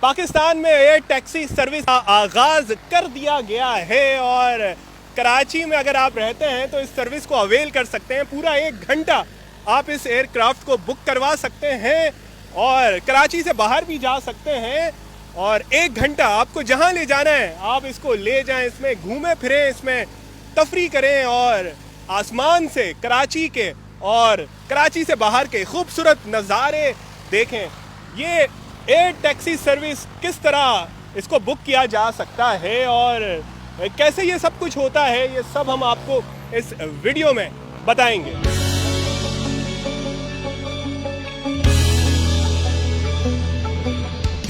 पाकिस्तान में air taxi service का आगाज कर दिया गया है और कराची में अगर आप रहते हैं तो इस सर्विस को अवेल कर सकते हैं। पूरा 1 घंटा आप इस एयरक्राफ्ट को बुक करवा सकते हैं और कराची से बाहर भी जा सकते हैं और 1 घंटा आपको जहां ले जाना है आप इसको ले जाएं, इसमें घूमें फिरें, इसमें तफरी करें और आसमान से कराची के और कराची से बाहर के खूबसूरत नज़ारे देखें। ये एयर टैक्सी सर्विस किस तरह इसको बुक किया जा सकता है और कैसे ये सब कुछ होता है, ये सब हम आपको इस वीडियो में बताएंगे।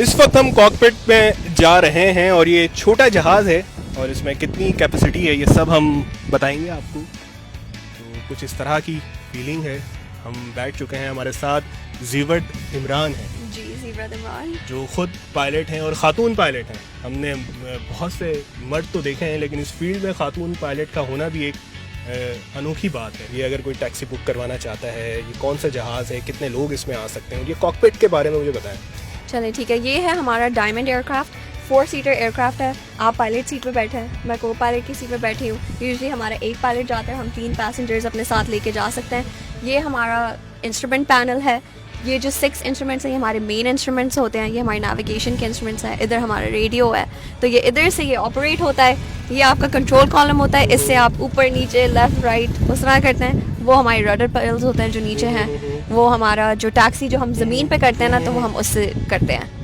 इस वक्त हम कॉकपिट में जा रहे हैं और ये छोटा जहाज़ है और इसमें कितनी कैपेसिटी है ये सब हम बताएंगे आपको। तो कुछ इस तरह की फीलिंग है। हम बैठ चुके हैं, हमारे साथ ज़ीवत इमरान है जी, ज़ीवत इमरान जो खुद पायलट हैं और ख़ातून पायलट हैं। हमने बहुत से मर्द तो देखे हैं लेकिन इस फील्ड में ख़ातून पायलट का होना भी एक अनोखी बात है। ये अगर कोई टैक्सी बुक करवाना चाहता है, ये कौन सा जहाज़ है, कितने लोग इसमें आ सकते हैं, ये कॉकपिट के बारे में मुझे बताएं। चलें ठीक है, ये है हमारा डायमंड एयरक्राफ्ट। 4 सीटर एयरक्राफ्ट है। आप पायलट सीट पे बैठे हैं, मैं को पायलट की सीट पे बैठी हूँ। यूजुअली हमारा 1 पायलट जाता है, हम 3 पैसेंजर्स अपने साथ लेके जा सकते हैं। ये हमारा इंस्ट्रूमेंट पैनल है। ये जो 6 इंस्ट्रूमेंट्स हैं ये हमारे मेन इंस्ट्रूमेंट्स होते हैं, ये हमारे नेविगेशन के इंस्ट्रूमेंट्स हैं। इधर हमारा रेडियो है, तो ये इधर से ये ऑपरेट होता है। ये आपका कंट्रोल कॉलम होता है, इससे आप ऊपर नीचे लेफ़्ट राइट उस तरह करते हैं। वो हमारे रडर पैडल्स होते हैं जो नीचे हैं। वो हमारा जो टैक्सी जो हम ज़मीन पे करते हैं ना, तो वो हम उससे करते हैं।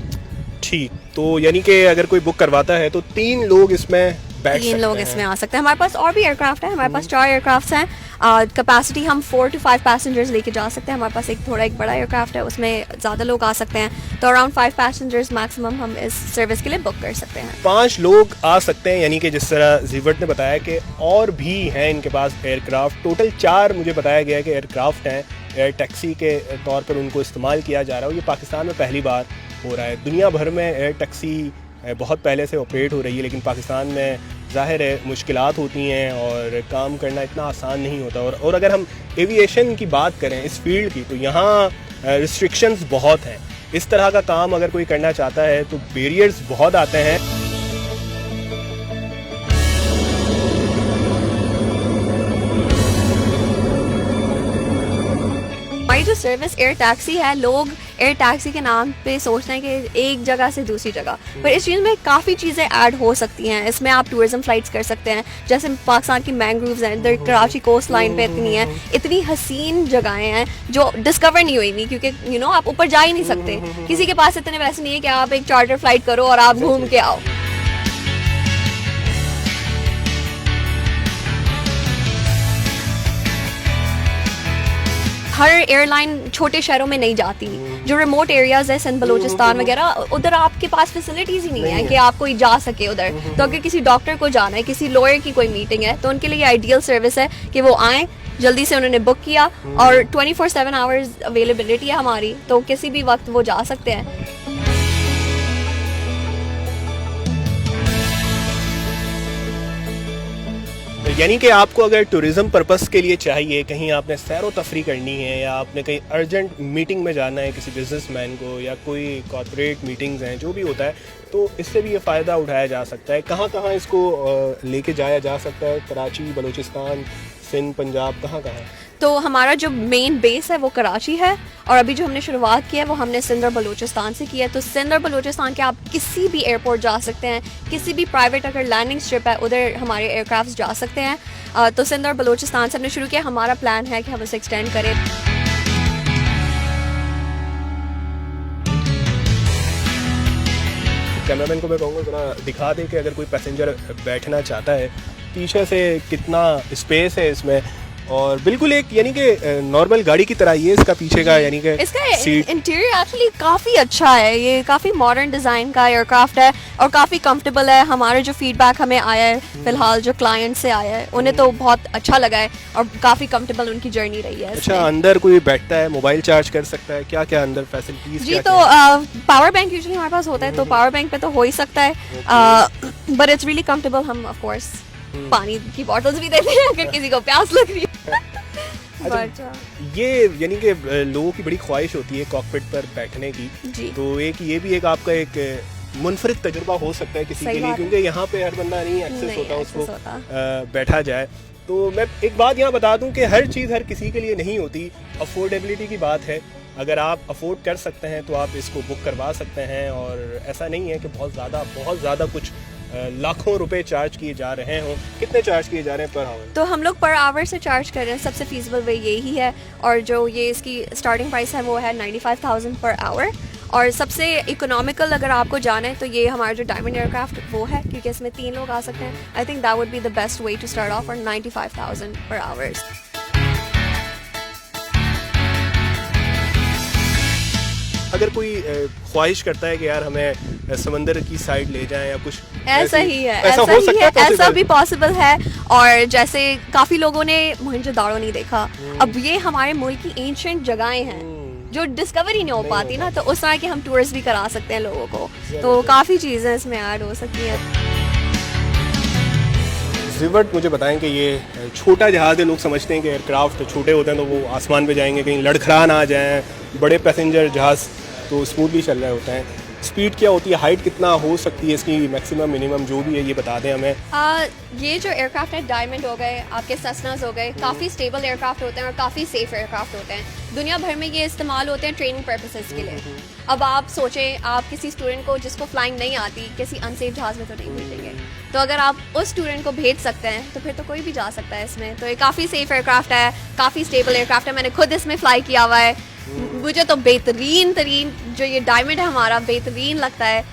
ठीक, तो यानी कि अगर कोई बुक करवाता है तो 3 लोग इसमें बैठ सकते हैं। 3 लोग इसमें आ सकते हैं। हमारे पास और भी एयरक्राफ्ट है, हमारे पास 4 एयरक्राफ्ट हैं। कैपेसिटी हम 4 to 5 पैसेंजर्स लेके जा सकते हैं। हमारे पास एक बड़ा एयरक्राफ्ट है, उसमें ज़्यादा लोग आ सकते हैं। तो अराउंड 5 पैसेंजर्स मैक्सिमम हम इस सर्विस के लिए बुक कर सकते हैं। 5 लोग आ सकते हैं, यानी कि जिस तरह ज़ीवत ने बताया कि और भी हैं इनके पास एयरक्राफ्ट। टोटल 4 मुझे बताया गया है कि एयरक्राफ्ट हैं, एयर टैक्सी के तौर पर उनको इस्तेमाल किया जा रहा है। ये पाकिस्तान में पहली बार हो रहा है। दुनिया भर में एयर टैक्सी बहुत पहले से ऑपरेट हो रही है, लेकिन पाकिस्तान में ज़ाहिर है मुश्किलात होती हैं और काम करना इतना आसान नहीं होता। और अगर हम एविएशन की बात करें इस फील्ड की, तो यहाँ रिस्ट्रिक्शंस बहुत हैं। इस तरह का काम अगर कोई करना चाहता है तो बैरियर्स बहुत आते हैं। हमारी जो सर्विस एयर टैक्सी है, लोग एयर टैक्सी के नाम पे सोचते हैं कि एक जगह से दूसरी जगह, पर इस चीज़ में काफ़ी चीज़ें ऐड हो सकती हैं। इसमें आप टूरिज्म फ्लाइट्स कर सकते हैं, जैसे पाकिस्तान की मैंग्रोव्स हैं, इधर कराची कोस्ट लाइन पे इतनी हसीन जगहें हैं जो डिस्कवर नहीं हुई नहीं, क्योंकि आप ऊपर जा ही नहीं सकते। किसी के पास इतने पैसे नहीं है कि आप एक चार्टर फ्लाइट करो और आप घूम के आओ। हर एयरलाइन छोटे शहरों में नहीं जाती। जो रिमोट एरियाज है, सिंध बलूचिस्तान वगैरह, उधर आपके पास फैसिलिटीज़ ही नहीं है कि आप कोई जा सके उधर। तो अगर किसी डॉक्टर को जाना है, किसी लॉयर की कोई मीटिंग है, तो उनके लिए आइडियल सर्विस है कि वो आएँ, जल्दी से उन्होंने बुक किया और 24/7 आवर्स अवेलेबिलिटी है हमारी, तो किसी भी वक्त वो जा सकते हैं। यानी कि आपको अगर टूरिज़म पर्पस के लिए चाहिए, कहीं आपने सैर व तफरी करनी है या आपने कहीं अर्जेंट मीटिंग में जाना है किसी बिजनेसमैन को, या कोई कॉर्पोरेट मीटिंग्स हैं, जो भी होता है, तो इससे भी ये फ़ायदा उठाया जा सकता है। कहाँ कहाँ इसको लेके जाया जा सकता है? कराची, बलूचिस्तान, सिंध, पंजाब, कहाँ कहाँ? तो हमारा जो मेन बेस है वो कराची है और अभी जो हमने शुरुआत की है वो हमने सिंध और बलूचिस्तान से की है। तो सिंध और बलूचिस्तान के आप किसी भी एयरपोर्ट जा सकते हैं, किसी भी प्राइवेट अगर लैंडिंग स्ट्रिप है उधर हमारे एयरक्राफ्ट जा सकते हैं। तो सिंध और बलूचिस्तान से हमने शुरू किया। हमारा प्लान है कि हम उसे एक्सटेंड करें। कैमरामैन को मैं कहूँगा ज़रा दिखा दे कि अगर कोई पैसेंजर बैठना चाहता है, पीछे से कितना स्पेस है इसमें, और बिल्कुल एक यानी कि नॉर्मल गाड़ी की तरह ये इसका पीछे का यानी कि इसका इंटीरियर एक्चुअली काफ़ी अच्छा है। ये काफ़ी मॉडर्न डिज़ाइन का एयरक्राफ्ट है और काफ़ी कंफर्टेबल है। हमारे जो फीडबैक हमें आया है फिलहाल, जो क्लाइंट से आया है, उन्हें तो बहुत अच्छा लगा है और काफ़ी कंफर्टेबल उनकी जर्नी रही है। अच्छा, अंदर कोई बैठता है, मोबाइल चार्ज कर सकता है, क्या क्या अंदर फैसिलिटीज? जी, तो पावर बैंक यूजुअली हमारे पास होता है, तो पावर बैंक पे तो हो ही सकता है, बट इट्स रियली कंफर्टेबल। हम ऑफ कोर्स पानी की बॉटल्स भी देते हैं अगर किसी को प्यास लग रही है। अच्छा, ये यानी कि लोगों की बड़ी ख्वाहिश होती है कॉकपिट पर बैठने की, जी। तो एक ये भी एक आपका एक मुनफरिद तजुर्बा हो सकता है किसी के सही लिए, बात है। क्योंकि यहाँ पे हर बंदा नहीं एक्सेस नहीं होता उसको access होता। बैठा जाए। तो मैं एक बात यहाँ बता दूं कि हर चीज़ हर किसी के लिए नहीं होती, अफोर्डेबिलिटी की बात है। अगर आप अफोर्ड कर सकते हैं तो आप इसको बुक करवा सकते हैं, और ऐसा नहीं है कि बहुत ज़्यादा कुछ लाखों रुपए चार्ज किए जा रहे हों। कितने चार्ज किए जा रहे हैं पर आवर? तो हम लोग पर आवर से चार्ज कर रहे हैं, सबसे फीसिबल वे यही है। और जो ये इसकी स्टार्टिंग प्राइस है वो है 95,000 पर आवर। और सबसे इकोनॉमिकल अगर आपको जाना है तो ये हमारा जो डायमंड एयरक्राफ्ट वो है, क्योंकि इसमें 3 लोग आ सकते हैं। I think that would be the best way to start off, और 95,000 पर आवर्स। अगर कोई ख्वाहिश करता है कि यार हमें समंदर की साइड ले जाएं या कुछ ऐसा ही है, ऐसा ऐसा हो ही सकता है, है ऐसा possible? भी पॉसिबल है। और जैसे काफ़ी लोगों ने मोहनजोदाड़ो नहीं देखा, अब ये हमारे मुल्क की एंशिएंट जगहें हैं जो डिस्कवर ही नहीं हो पाती ना, तो उस तरह के हम टूर्स भी करा सकते हैं लोगों को। तो काफ़ी चीज़ें इसमें ऐड हो सकती हैं। रिवर्ट मुझे बताएं कि ये छोटा जहाज़ है, लोग समझते हैं कि एयरक्राफ्ट छोटे होते हैं तो वो आसमान पे जाएंगे, कहीं लड़खड़ा ना आ जाएं। बड़े पैसेंजर जहाज़ तो स्मूथली चल रहे होते हैं। स्पीड क्या होती है, हाइट कितना हो सकती है इसकी, मैक्सिमम मिनिमम जो भी है ये बता दें हमें। ये जो एयरक्राफ्ट है, डायमंड हो गए, आपके सेस्नास हो गए, काफ़ी स्टेबल एयरक्राफ्ट होते हैं और काफ़ी सेफ एयरक्राफ्ट होते हैं। दुनिया भर में ये इस्तेमाल होते हैं ट्रेनिंग पर्पसेस के लिए। अब आप सोचें, आप किसी स्टूडेंट को जिसको फ्लाइंग नहीं आती किसी अनसेफ जहाज़ में तो नहीं भेजेंगे, तो अगर आप उस स्टूडेंट को भेज सकते हैं तो फिर तो कोई भी जा सकता है इसमें। तो ये काफ़ी सेफ एयरक्राफ्ट है, काफ़ी स्टेबल एयरक्राफ्ट है। मैंने खुद इसमें फ्लाई किया हुआ है। मुझे तो बेहतरीन जो ये डायमंड है हमारा, बेहतरीन लगता है।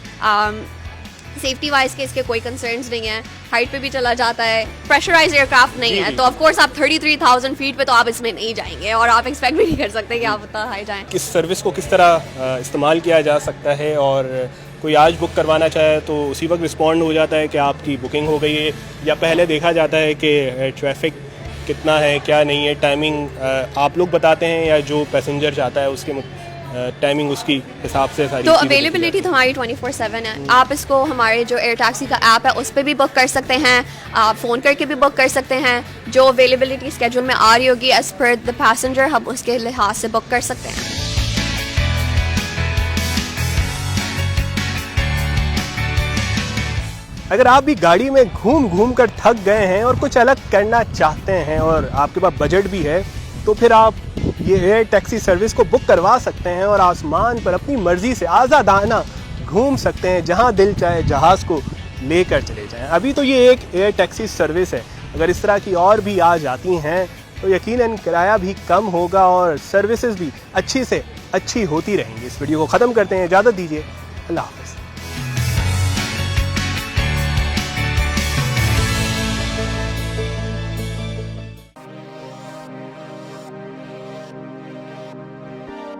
सेफ्टी वाइज के इसके कोई कंसर्न्स नहीं है, हाइट पे भी चला जाता है, प्रेशराइज एयरक्राफ्ट नहीं है। तो ऑफ कोर्स आप 33,000 फीट पे तो आप इसमें नहीं जाएंगे, और आप एक्सपेक्ट भी नहीं कर सकते कि आप उतना हाई जाएं। किस सर्विस को किस तरह इस्तेमाल किया जा सकता है, और कोई आज बुक करवाना चाहे तो उसी वक्त रिस्पॉन्ड हो जाता है कि आपकी बुकिंग हो गई है, या पहले देखा जाता है कि ट्रैफिक कितना है क्या नहीं है, टाइमिंग आप लोग बताते हैं या जो पैसेंजर चाहता है उसके टाइमिंग उसकी हिसाब से सारी तो चीज़ें अवेलेबिलिटी तो हमारी 24/7 है। आप इसको हमारे जो एयर टैक्सी का ऐप है उस पर भी बुक कर सकते हैं, आप फ़ोन करके भी बुक कर सकते हैं। जो अवेलेबिलिटी स्केड्यूल में आ रही होगी एज पर द पैसेंजर, हम उसके लिहाज से बुक कर सकते हैं। अगर आप भी गाड़ी में घूम घूम कर थक गए हैं और कुछ अलग करना चाहते हैं और आपके पास बजट भी है, तो फिर आप ये एयर टैक्सी सर्विस को बुक करवा सकते हैं और आसमान पर अपनी मर्जी से आज़ादाना घूम सकते हैं, जहां दिल चाहे जहाज़ को लेकर चले जाएं। अभी तो ये एक एयर टैक्सी सर्विस है, अगर इस तरह की और भी आ जाती हैं तो यकीनन किराया भी कम होगा और सर्विसेज भी अच्छी से अच्छी होती रहेंगी। इस वीडियो को ख़त्म करते हैं, इजाज़त दीजिए, अल्लाह।